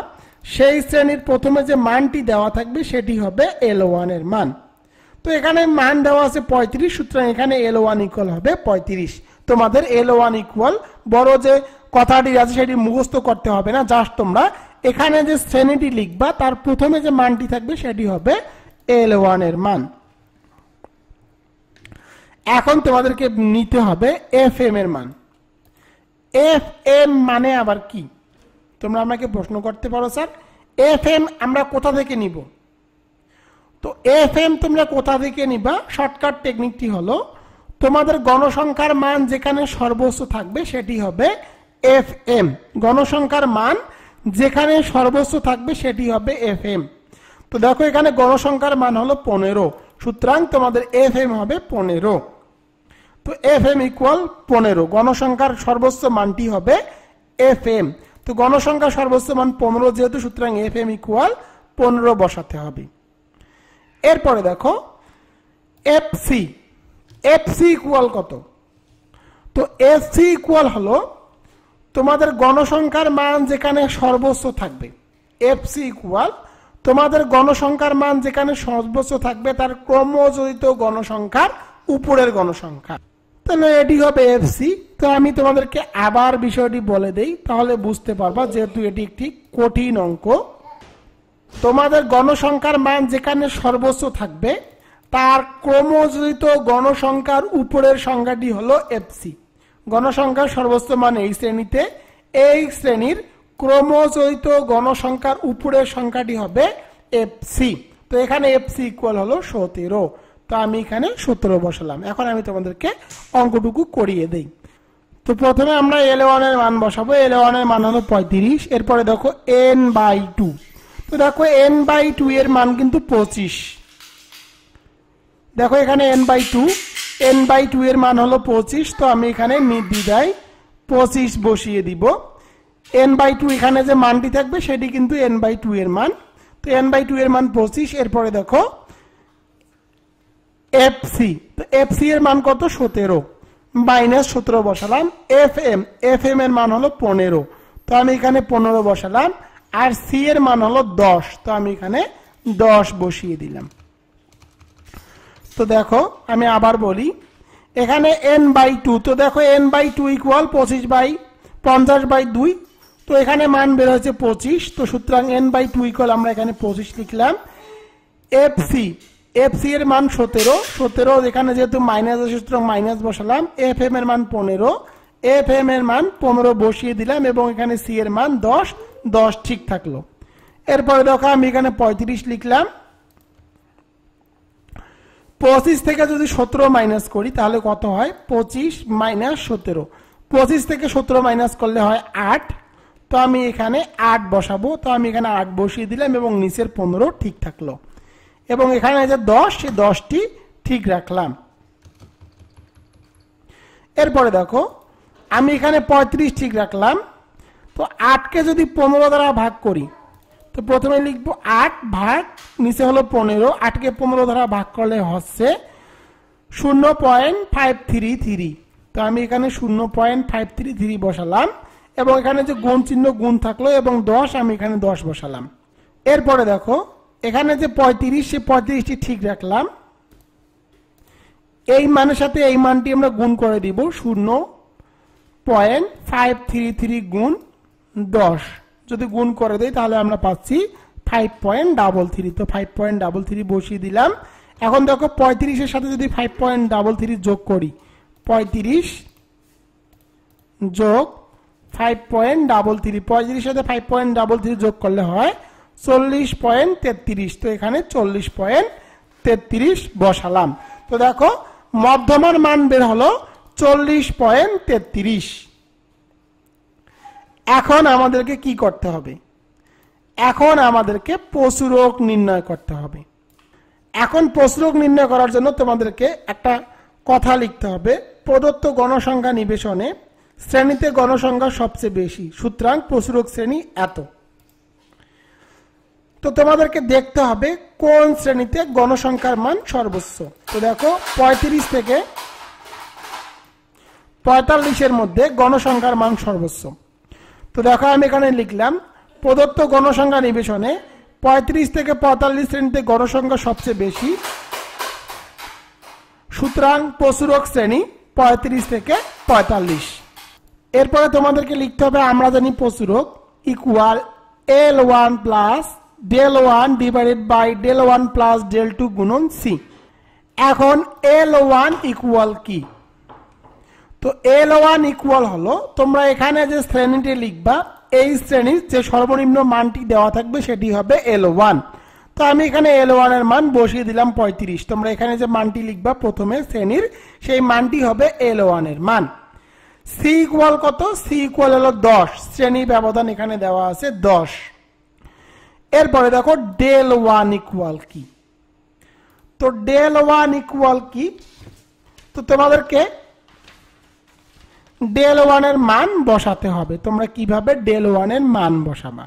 সেই শ্রেণীর প্রথমে যে মানটি দেওয়া থাকবে সেটি হবে L1 এর মান। তো এখানে মান দেওয়া আছে 35, সুতরাং এখানে L1 ইকুয়াল হবে 35। তোমাদের L1 ইকুয়াল বড় যে কথাটি আছে সেটি মুখস্থ করতে হবে না, জাস্ট তোমরা এখানে যে শ্রেণীটি লিখবা তার প্রথমে যে মানটি থাকবে সেটি হবে L1 এর মান। এখন তোমাদেরকে নিতে হবে fm এর মান। fm মানে আবার কি? তোমরা আমাকে প্রশ্ন করতে পারো, স্যার fm আমরা কোথা থেকে নিব? তো fm তোমরা কোথা থেকে নিবা? শর্টকাট টেকনিকটি হলো, তোমাদের গণসংখ্যার মান যেখানে সর্বোচ্চ থাকবে সেটি হবে fm। গণসংখ্যার মান যেখানে সর্বোচ্চ থাকবে সেটি হবে fm। তো দেখো এখানে গণসংখ্যার মান হলো 15, সুতরাং তোমাদের fm হবে 15। তো fm ইকুয়াল 15, গণসংখ্যার সর্বোচ্চ মানটি হবে fm। তো গণসংখ্যার সর্বোচ্চ মান 15 যেহেতু, সুতরাং fm ইকুয়াল 15 বসাতে হবে। এরপরে দেখো fc ইকুয়াল কত? তো fc ইকুয়াল হলো তোমাদের গণসংখ্যার মান যেখানে সর্বোচ্চ থাকবে, fc ইকুয়াল তোমাদের গণসংখ্যার মান যেখানে সর্বোচ্চ থাকবে তার ক্রমযোজিত গণসংখ্যার উপরের গণসংখ্যা। তাহলে এটি হবে fc। তো আমি তোমাদেরকে আবার বিষয়টি বলে দেই, তাহলে বুঝতে পারবা, যেহেতু এটি একটি কঠিন অঙ্ক। তোমাদের গণসংখ্যার মান যেখানে সর্বোচ্চ থাকবে তার ক্রমযোজিত গণসংখ্যার উপরের সংখ্যাটি হলো এফসি। গণসংখ্যার সর্বোচ্চ মান এই শ্রেণীতে, এই শ্রেণীর ক্রমযোজিত গণসংখ্যার উপরের সংখ্যাটি হবে এফসি। তো এখানে এফসি ইকুয়াল হলো 17। তো আমি এখানে 17 বসালাম। এখন আমি তোমাদেরকে অঙ্কটুকু করিয়ে দেই। তো প্রথমে আমরা L1 এর মান বসাবো। L1 এর মান হলো 35। এরপরে দেখো n/2। তো দেখো n/2 এর মান কিন্তু 25। দেখো এখানে n/2 এর মান হলো 25। তো আমি এখানে নির্দ্বিধায় 25 বসিয়ে দিব। n/2 এখানে যে মানটি থাকবে সেটি কিন্তু n/2 এর মান। তো n/2 এর মান 25। এরপরে দেখো এফসি। তো এফসি এর মান কত? 17 মাইনাস 17 বসালাম। এফএম এর মান হলো 15। তো আমি এখানে 15 বসালাম। আর সি এর মান হলো 10। তো আমি এখানে 10 বসিয়ে দিলাম। তো দেখো আমি আবার বলি, এখানে n/2। তো দেখো n/2 ইকুয়াল 50/2। তো এখানে মান বের হয়েছে 25। তো সুতরাং n/2 ইকুয়াল আমরা এখানে 25 লিখলাম। এফসি এর মান 17। এখানে যেহেতু মাইনাস আছে সুতরাং মাইনাস বসালাম। এফএম এর মান 15। এফএম এর মান 15 বসিয়ে দিলাম এবং এখানে সি এর মান 10 ঠিক থাকলো। এরপরে দেখো আমি এখানে 35 লিখলাম। 25 থেকে যদি 17 মাইনাস করি তাহলে কত হয়? 25 মাইনাস 17। 25 থেকে 17 মাইনাস করলে হয় 8। তো আমি এখানে 8 বসাবো। তো আমি এখানে 8 বসিয়ে দিলাম এবং নিচের 15 ঠিক থাকলো এবং এখানে যে 10 সেই 10টি ঠিক রাখলাম। এরপরে দেখো আমি এখানে 35 ঠিক রাখলাম। তো 8কে যদি 15 দ্বারা ভাগ করি, তো প্রথমে লিখবো 8 ভাগ নিচে হলো 15। 8কে 15 দ্বারা ভাগ করলে হচ্ছে 0.533। তো আমি এখানে 0.533 বসালাম এবং এখানে যে গুণ চিহ্ন গুণ থাকলো এবং 10 আমি এখানে 10 বসালাম। এরপরে দেখো এখানে যে 35 সে 35টি ঠিক রাখলাম। এই মানের সাথে এই মানটি আমরা গুণ করে দিব। 0.533 গুণ 10 যদি গুণ করে দেই তাহলে আমরা পাচ্ছি 5.33। তো 5.33 বসিয়ে দিলাম। এখন দেখো 35 এর সাথে যদি 5.33 যোগ করি, 35 যোগ 5.33, 35 এর সাথে 5.33 যোগ করলে হয় 40.33। তো এখানে 40.33 বসালাম। তো দেখো মধ্যমার মান বের হলো 40.33। এখন আমাদেরকে কি করতে হবে? এখন আমাদেরকে প্রচুরক নির্ণয় করতে হবে। এখন প্রচুরক নির্ণয় করার জন্য তোমাদেরকে একটা কথা লিখতে হবে। প্রদত্ত গণসংখ্যা নিবেশনে শ্রেণীতে গণসংখ্যা সবচেয়ে বেশি, সুতরাং প্রচুরক শ্রেণী এত। তো তোমাদেরকে দেখতে হবে কোন শ্রেণীতে গণসংখ্যার মান সর্বোচ্চ। তো দেখো 35 থেকে 45 এর মধ্যে গণসংখ্যার মান সর্বোচ্চ। তো দেখো আমি এখানে লিখলাম প্রদত্ত গণসংখ্যা নিবেশনে 35 থেকে 45 শ্রেণীতে গণসংখ্যা সবচেয়ে বেশি, সুতরাং প্রচুরক শ্রেণী 35 থেকে 45। এরপরে তোমাদেরকে লিখতে হবে আমরা জানি প্রচুরক equal L1 plus del1 divided by del1 plus del2 গুণন সি। এখন L1 ইকুয়াল কি? তো L1 ইকুয়াল হলো, তোমরা এখানে যে শ্রেণীটি লিখবা এই শ্রেণীর যে সর্বনিম্ন মানটি দেওয়া থাকবে সেটি হবে L1। তো আমি এখানে L1 এর মান বসিয়ে দিলাম 35। তোমরা এখানে যে মানটি লিখবা প্রথমে শ্রেণীর, সেই মানটি হবে L1 এর মান। সি ইকুয়াল কত? সি ইকুয়াল হলো 10। শ্রেণী ব্যবধান এখানে দেওয়া আছে 10। এরপরে দেখো del1 ইকুয়াল কি? তো del1 ইকুয়াল কি? তো তোমাদেরকে del1 এর মান বসাতে হবে। তোমরা কিভাবে del1 এর মান বসাবা?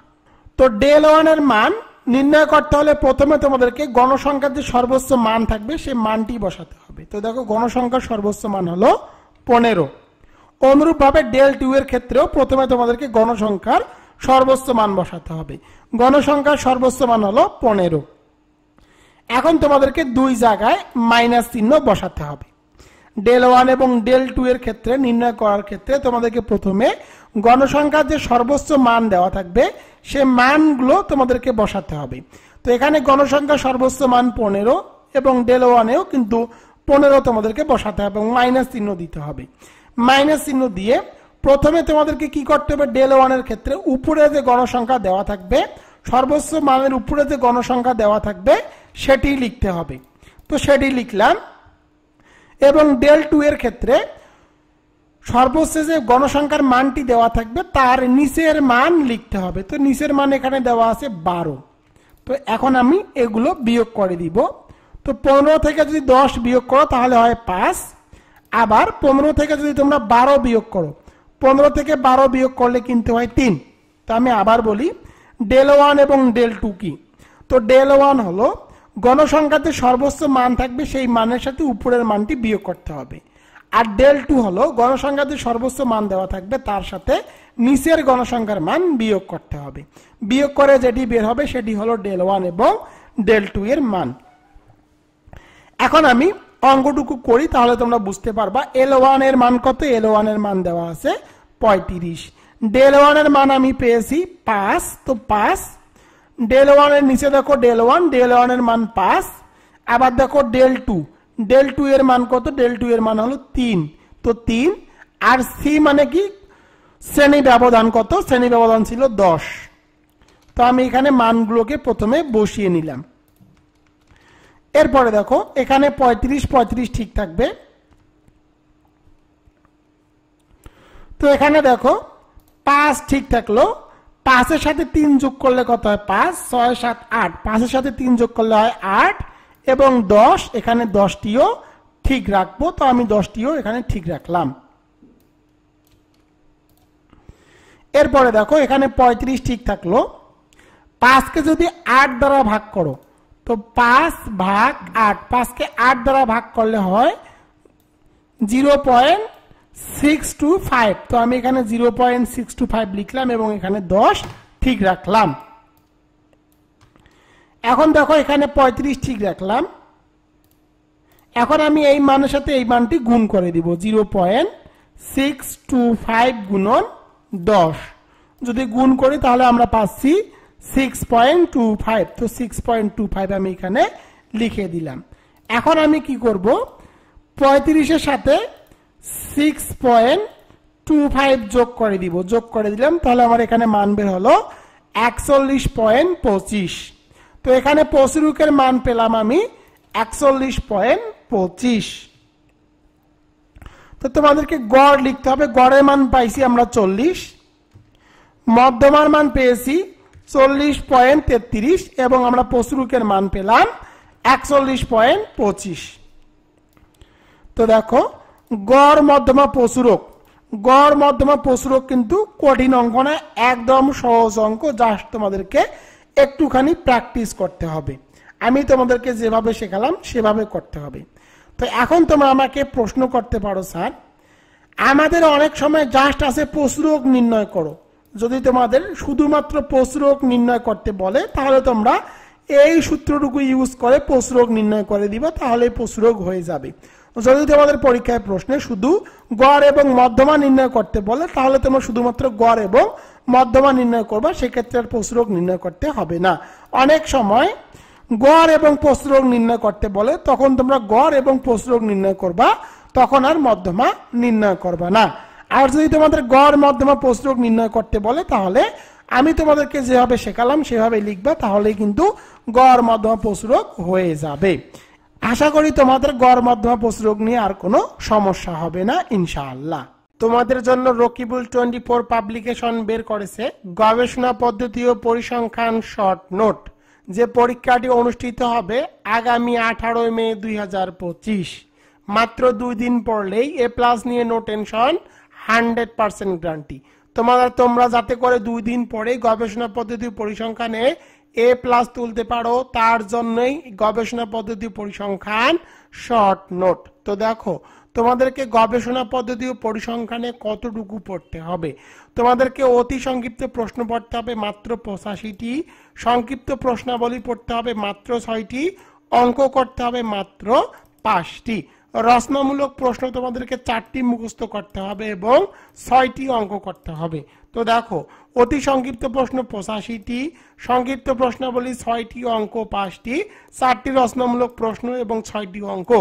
তো del1 এর মান নির্ণয় করতে হলে প্রথমে তোমাদেরকে গণসংখ্যার যে সর্বোচ্চ মান থাকবে সেই মানটি বসাতে হবে। তো দেখো গণসংখ্যার সর্বোচ্চ মান হলো 15। অনুরূপভাবে del2 এর ক্ষেত্রেও প্রথমে তোমাদেরকে গণসংখ্যার সর্বোচ্চ মান বসাতে হবে। গণসংখ্যার সর্বোচ্চ মান হলো 15। এখন তোমাদেরকে দুই জায়গায় মাইনাস চিহ্ন বসাতে হবে। ডেল 1 এবং ডেল 2 এর ক্ষেত্রে নির্ণয় করার ক্ষেত্রে তোমাদেরকে প্রথমে গণসংখ্যার যে সর্বোচ্চ মান দেওয়া থাকবে সে মানগুলো তোমাদেরকে বসাতে হবে। তো এখানে গণসংখ্যার সর্বোচ্চ মান 15 এবং ডেল 1 এও কিন্তু 15 তোমাদেরকে বসাতে হবে এবং মাইনাস চিহ্ন দিতে হবে। মাইনাস চিহ্ন দিয়ে প্রথমে তোমাদেরকে কি করতে হবে, ডেল 1 এর ক্ষেত্রে উপরে যে গণসংখ্যা দেওয়া থাকবে, সর্বোচ্চ মানের উপরে যে গণসংখ্যা দেওয়া থাকবে সেটি লিখতে হবে। তো সেটি লিখলাম। এবং ডেল 2 এর ক্ষেত্রে সর্বোচ্চ যে গণসংখ্যার মানটি দেওয়া থাকবে তার নিচের মান লিখতে হবে। তো নিচের মান এখানে দেওয়া আছে 12। তো এখন আমি এগুলো বিয়োগ করে দিব। তো 15 থেকে যদি 10 বিয়োগ করো তাহলে হয় 5। আবার 15 থেকে যদি তোমরা 12 বিয়োগ করো, 15 থেকে 12 বিয়োগ করলে কিন্তু হয় 3। তো আমি আবার বলি, ডেল 1 এবং ডেল 2 কি? তো ডেল 1 হলো গণসংখ্যাতে সর্বোচ্চ মান থাকবে সেই মানের সাথে উপরের মানটি বিয়োগ করতে হবে। আর ডেল 2 হলো গণসংখ্যাতে সর্বোচ্চ মান দেওয়া থাকবে তার সাথে নিচের গণসংখ্যার মান বিয়োগ করতে হবে। বিয়োগ করে যেটি বের হবে সেটি হলো ডেল 1 এবং ডেল 2 এর মান। এখন আমি অঙ্কটুকু করি তাহলে তোমরা বুঝতে পারবা। L1 এর মান কত? L1 এর মান দেওয়া আছে 35। ডেল 1 এর মান আমি পেয়েছি 5। তো 5 ডেল 1 এর নিচে দেখো ডেল 1, ডেল 1 এর মান 5। আবার দেখো ডেল 2, ডেল 2 এর মান কত? ডেল 2 এর মান হলো 3। তো 3 আর সি মানে কি? শ্রেণী ব্যবধান কত? শ্রেণী ব্যবধান ছিল 10। তো আমি এখানে মানগুলোকে প্রথমে বসিয়ে নিলাম। এরপরে দেখো এখানে 35 ঠিক থাকবে। তো এখানে দেখো 5 ঠিক থাকলো। 5 এর সাথে 3 যোগ করলে কত হয়? 5, 6, 7, 8। 5 এর সাথে 3 যোগ করলে হয় 8 এবং 10। এখানে 10টিও ঠিক রাখবো। তো আমি 10টিও এখানে ঠিক রাখলাম। এরপরে দেখো এখানে 35 ঠিক থাকলো। 5 কে যদি 8 দ্বারা ভাগ করো, তো 5 ভাগ 8, 5 কে 8 দ্বারা ভাগ করলে হয় 0.625। তো আমি এখানে 0.625 লিখলাম এবং এখানে 10 ঠিক রাখলাম। এখন দেখো এখানে 35 ঠিক রাখলাম। এখন আমি এই মানের সাথে এই মানটি গুণ করে দিব। 0.625 গুণন 10 যদি গুণ করি তাহলে আমরা পাচ্ছি 6.25। তো 6.25 আমি এখানে লিখে দিলাম। এখন আমি কি করব, 35 এর সাথে 6.25 যোগ করে দিব। যোগ করে দিলাম তাহলে আমার এখানে মান বের হলো 41.25। তো এখানে পশুরুকের মান পেলাম আমি 41.25। তো তোমাদেরকে গড় লিখতে হবে। গড়ের মান পাইছি আমরা 40, মধ্যমার মান পেয়েছি 40.33 এবং আমরা পশুরুকের মান পেলাম 41.25। তো দেখো গড় মধ্যমা পশুরক, গড় মধ্যমা পশুরক কিন্তু কঠিন অঙ্ক না, একদম সহজ অঙ্ক, জাস্ট তোমাদেরকে একটুখানি প্র্যাকটিস করতে হবে। আমি তোমাদেরকে যেভাবে শেখালাম সেভাবে করতে হবে। তো এখন তোমরা আমাকে প্রশ্ন করতে পারো, স্যার আমাদের অনেক সময় জাস্ট আছে পশুরক নির্ণয় করো। যদি তোমাদের শুধুমাত্র পশুরক নির্ণয় করতে বলে তাহলে তোমরা এই সূত্রটুকু ইউজ করে পশুরক নির্ণয় করে দিবা, তাহলে পশুরক হয়ে যাবে। যদি তোমাদের পরীক্ষায় প্রশ্নে শুধু গড় এবং মধ্যমা নির্ণয় করতে বলে তাহলে তোমরা শুধুমাত্র গড় এবং মধ্যমা নির্ণয় করবা, সেক্ষেত্রে আর পশুরক নির্ণয় করতে হবে না। অনেক সময় গড় এবং পশুরক নির্ণয় করতে বলে তখন তোমরা গড় এবং পশুরক নির্ণয় করবা, তখন আর মধ্যমা নির্ণয় করবা না। আর যদি তোমাদের গড় মধ্যমা পশুরক নির্ণয় করতে বলে তাহলে আমি তোমাদেরকে যেভাবে শেখালাম সেভাবে লিখবা, তাহলেই কিন্তু গড় মধ্যমা পশুরক হয়ে যাবে। আশা করি তোমাদের গড় মধ্যমা পশুরক নিয়ে আর কোনো সমস্যা হবে না ইনশাআল্লাহ। তোমাদের জন্য রকিবুল 24 পাবলিকেশন বের করেছে গবেষণা পদ্ধতি ও পরিসংখ্যান শর্ট নোট, যে পরীক্ষাটি অনুষ্ঠিত হবে আগামী 18 মে 2025। মাত্র 2 দিন পড়লেই A+ নিয়ে নো টেনশন, 100% গ্যারান্টি। তোমরা যাতে করে 2 দিন পরে গবেষণা পদ্ধতি পরিসংখ্যানে A+ তুলতে পারো তার জন্যই গবেষণা পদ্ধতি পরিসংখ্যান শর্ট নোট। তো দেখো তোমাদেরকে গবেষণা পদ্ধতি ও পরিসংখ্যানে কতটুকু পড়তে হবে। তোমাদেরকে অতি সংক্ষিপ্ত প্রশ্ন পড়তে হবে মাত্র 85টি, সংক্ষিপ্ত প্রশ্নাবলী পড়তে হবে মাত্র 6টি, অঙ্ক করতে হবে মাত্র 5টি। রচনামূলক প্রশ্ন তোমাদেরকে 4টি মুখস্থ করতে হবে এবং 6টি অঙ্ক করতে হবে। তো দেখো, অতি সংক্ষিপ্ত প্রশ্ন 85টি, সংক্ষিপ্ত প্রশ্নাবলী 6টি, অঙ্ক 5টি, 4টি রচনামূলক প্রশ্ন এবং 6টি অঙ্ক।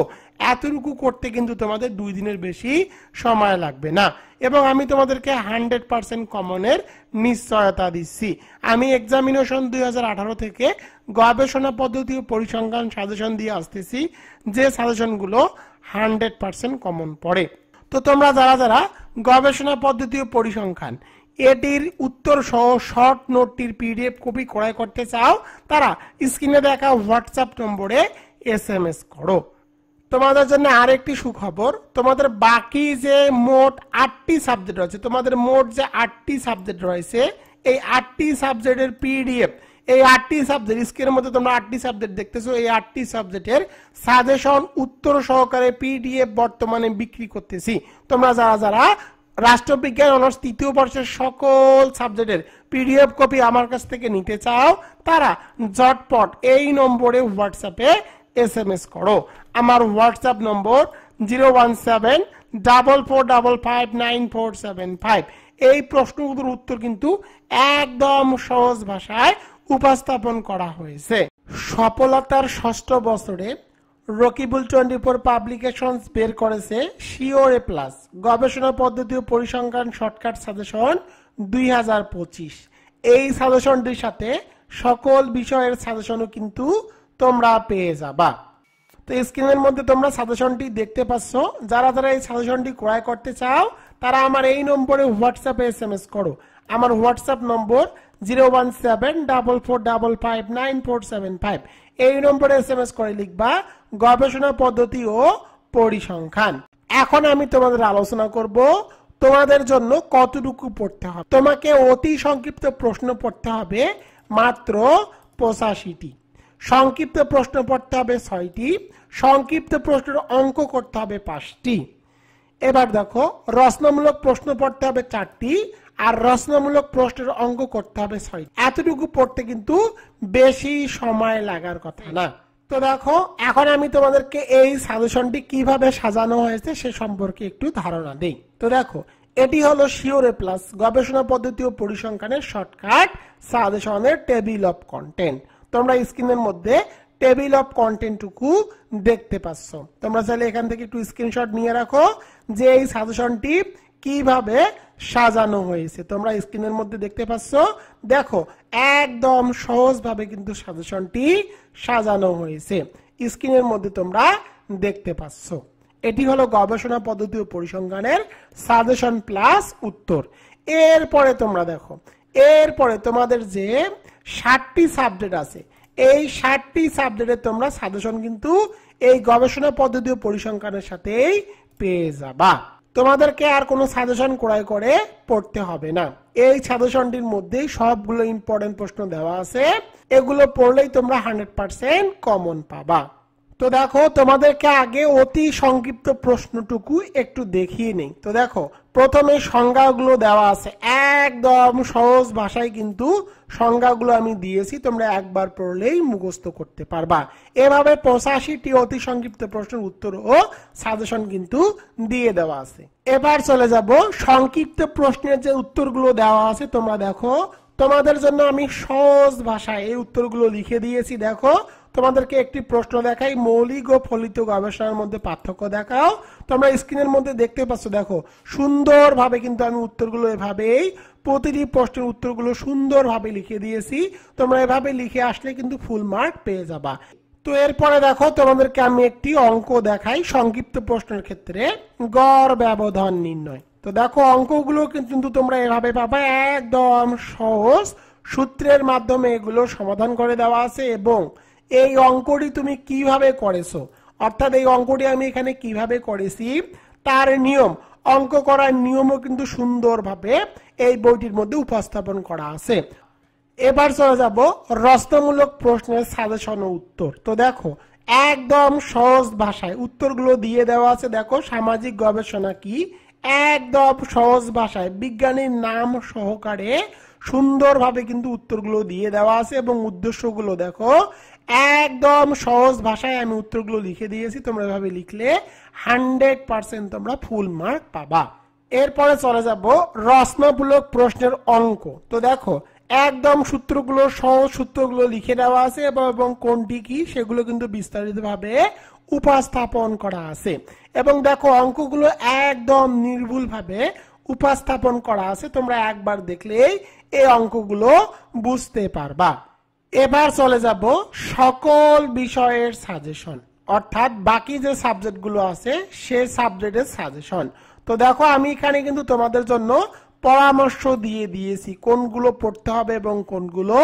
এতটুকু করতে কিন্তু তোমাদের 2 দিনের বেশি সময় লাগবে না এবং আমি তোমাদেরকে 100% কমনের নিশ্চয়তা দিচ্ছি। আমি এক্সামিনেশন 2018 থেকে গবেষণা পদ্ধতি ও পরিসংখ্যান সাজেশন দিয়ে আসতেছি, যে সাজেশনগুলো 100% কমন পড়ে। তো তোমরা যারা যারা গবেষণা পদ্ধতি ও পরিসংখ্যান এটির উত্তর সহ শর্ট নোটটির পিডিএফ কপি ক্রয় করতে চাও, তারা স্ক্রিনে দেখা হোয়াটসঅ্যাপ নম্বরে SMS করো। তোমাদের জন্য আরেকটি সুখবর, তোমাদের বাকি যে মোট 8টি সাবজেক্ট রয়েছে, তোমাদের মোট যে 8টি সাবজেক্ট রয়েছে, এই 8টি সাবজেক্টের পিডিএফ, এই 8টি সাবজেক্ট স্ক্রিনের মধ্যে তোমরা 8টি সাবজেক্ট দেখতেছো, এই 8টি সাবজেক্টের সাজেশন উত্তর সহকারে পিডিএফ বর্তমানে বিক্রি করতেছি। তোমরা যারা যারা রাষ্ট্রবিজ্ঞান অনার্স 3য় বর্ষের সকল সাবজেক্টের পিডিএফ কপি আমার কাছ থেকে নিতে চাও, তারা ঝটপট এই নম্বরে হোয়াটসঅ্যাপে SMS করো। আমার হোয়াটসঅ্যাপ নম্বর 01744559475। এই প্রশ্নগুলোর উত্তর কিন্তু একদম সহজ ভাষায় উপস্থাপন করা হয়েছে। সফলতার 6ষ্ঠ বছরে রকিবুল 24 পাবলিকেশনস বের করেছে শিওর এ প্লাস গবেষণা পদ্ধতি ও পরিসংখ্যান শর্টকাট সাজেশন 2025। এই সাজেশনটির সাথে সকল বিষয়ের সাজেশনও কিন্তু তোমরা পেয়ে যাবা। তো স্ক্রিনের মধ্যে তোমরা সাজেশনটি দেখতে পাচ্ছ। যারা যারা এই সাজেশনটি ক্রয় করতে চাও, তারা আমার এই নম্বরে হোয়াটসঅ্যাপে SMS করো। আমার হোয়াটসঅ্যাপ নম্বর 01744559475। এই নম্বরে SMS করে লিখবা গবেষণা পদ্ধতি ও পরিসংখ্যান। এখন আমি তোমাদের আলোচনা করব তোমাদের জন্য কতটুকু পড়তে হবে। তোমাকে অতি সংক্ষিপ্ত প্রশ্ন পড়তে হবে মাত্র 85টি, সংক্ষিপ্ত প্রশ্ন পড়তে হবে 6টি, সংক্ষিপ্ত প্রশ্নের অঙ্ক করতে হবে 5টি। এবার দেখো, রচনামূলক প্রশ্ন পড়তে হবে 4টি আর রচনামূলক প্রশ্নের অঙ্ক করতে হবে 6টি। এতটুকু পড়তে কিন্তু বেশি সময় লাগার কথা না। তো দেখো, এখন আমি তোমাদেরকে এই সাজেশনটি কিভাবে সাজানো হয়েছে সে সম্পর্কে একটু ধারণা দেই। তো দেখো, এটি হলো শিওর এ প্লাস গবেষণা পদ্ধতি ও পরিসংখ্যানের শর্টকাট সাজেশনের টেবিল অফ কন্টেন্ট। তোমরা স্ক্রিনের মধ্যে টেবিল অফ কন্টেন্টটুকু দেখতে পাচ্ছ। তোমরা চাইলে এখান থেকে একটু স্ক্রিনশট নিয়ে রাখো যে এই সাজেশনটি কিভাবে সাজানো হয়েছে। তোমরা স্ক্রিনের মধ্যে দেখতে পাচ্ছ। দেখো, একদম সহজভাবে কিন্তু সাজেশনটি সাজানো হয়েছে। স্ক্রিনের মধ্যে তোমরা দেখতে পাচ্ছ। এটি হলো গবেষণা পদ্ধতি ও পরিসংখ্যানের সাজেশন প্লাস উত্তর। এরপরে তোমরা দেখো, এরপরে তোমাদের যে 60টি সাবজেক্ট আছে, এই 60টি সাবজেক্টে তোমরা সাজেশন কিন্তু এই গবেষণা পদ্ধতি ও পরিসংখ্যানের সাথেই পেয়ে যাবা। তোমাদেরকে আর কোনো সাজেশন ক্রয় করে পড়তে হবে না। এই সাজেশনটির মধ্যেই সবগুলো ইম্পর্টেন্ট প্রশ্ন দেওয়া আছে, এগুলো পড়লেই তোমরা 100% কমন পাবা। তো দেখো, তোমাদেরকে আগে অতি সংক্ষিপ্ত প্রশ্নটুকু একটু দেখিয়ে নেই। তো দেখো, প্রথমে সংজ্ঞাগুলো দেওয়া আছে, একদম সহজ ভাষায় কিন্তু সংজ্ঞাগুলো আমি দিয়েছি, তোমরা একবার পড়লেই মুখস্থ করতে পারবা। এভাবে 85টি অতি সংক্ষিপ্ত প্রশ্নের উত্তর ও সাজেশন কিন্তু দিয়ে দেওয়া আছে। এবার চলে যাব সংক্ষিপ্ত প্রশ্নের যে উত্তরগুলো দেওয়া আছে। তোমরা দেখো, তোমাদের জন্য আমি সহজ ভাষায় এই উত্তরগুলো লিখে দিয়েছি। দেখো, তোমাদেরকে একটি প্রশ্ন দেখাই, মৌলিক ও ফলিত গবেষণার মধ্যে পার্থক্য দেখাও। তোমরা স্ক্রিনের মধ্যে দেখতে পাচ্ছ। দেখো, সুন্দরভাবে কিন্তু আমি উত্তরগুলো এভাবেই প্রতিটি প্রশ্নের উত্তরগুলো সুন্দরভাবে লিখে দিয়েছি। তোমরা এভাবে লিখে আসলে কিন্তু ফুল মার্ক পেয়ে যাবা। তো এরপরে দেখো, তোমাদেরকে আমি একটি অঙ্ক দেখাই সংক্ষিপ্ত প্রশ্নের ক্ষেত্রে, গড় ব্যবধান নির্ণয়। তো দেখো, অঙ্কগুলো কিন্তু তোমরা এভাবে পাবা, একদম সহজ সূত্রের মাধ্যমে এগুলো সমাধান করে দেওয়া আছে এবং এই অঙ্কটি তুমি কিভাবে করেছো, অর্থাৎ এই অঙ্কটি আমি এখানে কিভাবে করেছি তার নিয়ম, অঙ্ক করার নিয়মও কিন্তু সুন্দরভাবে এই বইটির মধ্যে উপস্থাপন করা আছে। এবার চলে যাব রচনামূলক প্রশ্নের সাজেশন ও উত্তর। তো দেখো, একদম সহজ ভাষায় উত্তরগুলো দিয়ে দেওয়া আছে। দেখো, সামাজিক গবেষণা কি, একদম সহজ ভাষায় বিজ্ঞানীর নাম সহকারে সুন্দরভাবে কিন্তু উত্তরগুলো দিয়ে দেওয়া আছে এবং উদ্দেশ্যগুলো দেখো একদম সহজ ভাষায় আমি উত্তরগুলো লিখে দিয়েছি, তোমরা এভাবে লিখলে 100% তোমরা ফুল মার্ক পাবা। এরপরে চলে যাব রচনামূলক প্রশ্নের অঙ্ক। তো দেখো একদম সূত্রগুলো, সহজ সূত্রগুলো লিখে দেওয়া আছে এবং কোনটি কি সেগুলো কিন্তু বিস্তারিতভাবে উপস্থাপন করা আছে। এবং দেখো অঙ্কগুলো একদম নির্ভুলভাবে উপস্থাপন করা আছে, তোমরা একবার দেখলেই এই অঙ্কগুলো বুঝতে পারবা। এবার চলে যাব সকল বিষয়ের সাজেশন, অর্থাৎ বাকি যে সাবজেক্টগুলো আছে সেই সাবজেক্টের সাজেশন। তো দেখো আমি এখানে কিন্তু তোমাদের জন্য পরামর্শ দিয়ে দিয়েছি কোনগুলো পড়তে হবে এবং কোনগুলো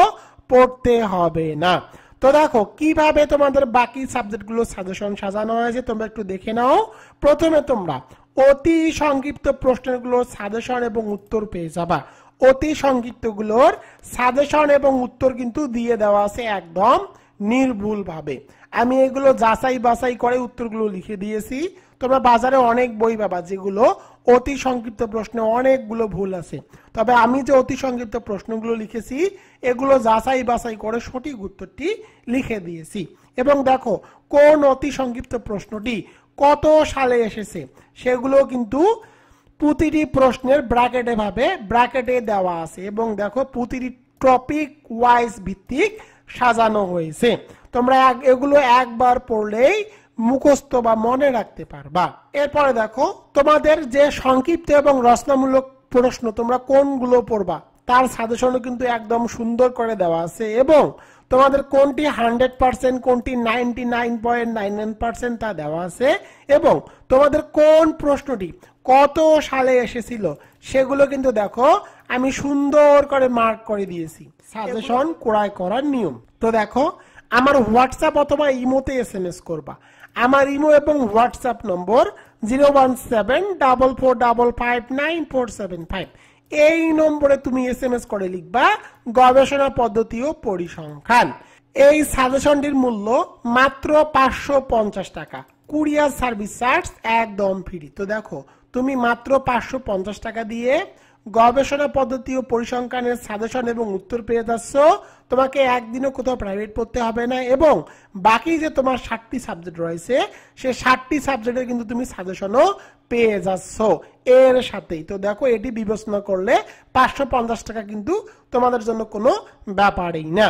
পড়তে হবে না। তো দেখো কিভাবে তোমাদের বাকি সাবজেক্টগুলো সাজেশন সাজানো হয়েছে তোমরা একটু দেখে নাও। প্রথমে তোমরা অতি সংক্ষিপ্ত প্রশ্নগুলোর সাজেশন এবং উত্তর পেয়ে যাবা। অতি সংক্ষিপ্তগুলোর সাজেশন এবং উত্তর কিন্তু দিয়ে দেওয়া আছে একদম নির্ভুলভাবে। আমি এগুলো যাচাই বাছাই করে উত্তরগুলো লিখে দিয়েছি। তোমরা বাজারে অনেক বই পাবা যেগুলো অতি সংক্ষিপ্ত প্রশ্নে অনেকগুলো ভুল আছে, তবে আমি যে অতি সংক্ষিপ্ত প্রশ্নগুলো লিখেছি এগুলো যাচাই বাছাই করে সঠিক উত্তরটি লিখে দিয়েছি। এবং দেখো কোন অতি সংক্ষিপ্ত প্রশ্নটি কত সালে এসেছে সেগুলো কিন্তু প্রতিটি প্রশ্নের ব্র্যাকেটে দেওয়া আছে। এবং দেখো প্রতিটি টপিক ওয়াইজ ভিত্তিক সাজানো হয়েছে। তোমরা এগুলো একবার পড়লেই মুখস্থ বা মনে রাখতে পারবা। এরপরে দেখো তোমাদের যে সংক্ষিপ্ত এবং রচনামূলক প্রশ্ন তোমরা কোনগুলো পড়বা তার সাজেশনও কিন্তু একদম সুন্দর করে দেওয়া আছে। এবং তোমাদের কোনটি 100%, কোনটি 99.99% তা দেওয়া আছে। এবং তোমাদের কোন প্রশ্নটি কত সালে এসেছিল সেগুলো কিন্তু দেখো আমি সুন্দর করে মার্ক করে দিয়েছি। সাজেশন ক্রয় করার নিয়ম। তো দেখো আমার হোয়াটসঅ্যাপ অথবা ইমোতে SMS করবা। আমার ইমো এবং হোয়াটসঅ্যাপ নম্বর 01744559475। এই নম্বরে তুমি SMS করে লিখবা গবেষণা পদ্ধতি ও পরিসংখ্যান। এই সাজেশনটির মূল্য মাত্র 550 টাকা। কুরিয়ার সার্ভিস চার্জ একদম ফ্রি। তো দেখো তুমি মাত্র 550 টাকা দিয়ে গবেষণা পদ্ধতি ও পরিসংখ্যানের সাজেশন এবং উত্তর পেয়ে যাচ্ছ। তোমাকে একদিনও কোথাও প্রাইভেট পড়তে হবে না। এবং বাকি যে তোমার 60টি সাবজেক্ট রয়েছে সেই 60টি সাবজেক্টের কিন্তু তুমি সাজেশনও পেয়ে যাচ্ছ এর সাথেই। তো দেখো এটি বিবেচনা করলে 550 টাকা কিন্তু তোমাদের জন্য কোনো ব্যাপারই না।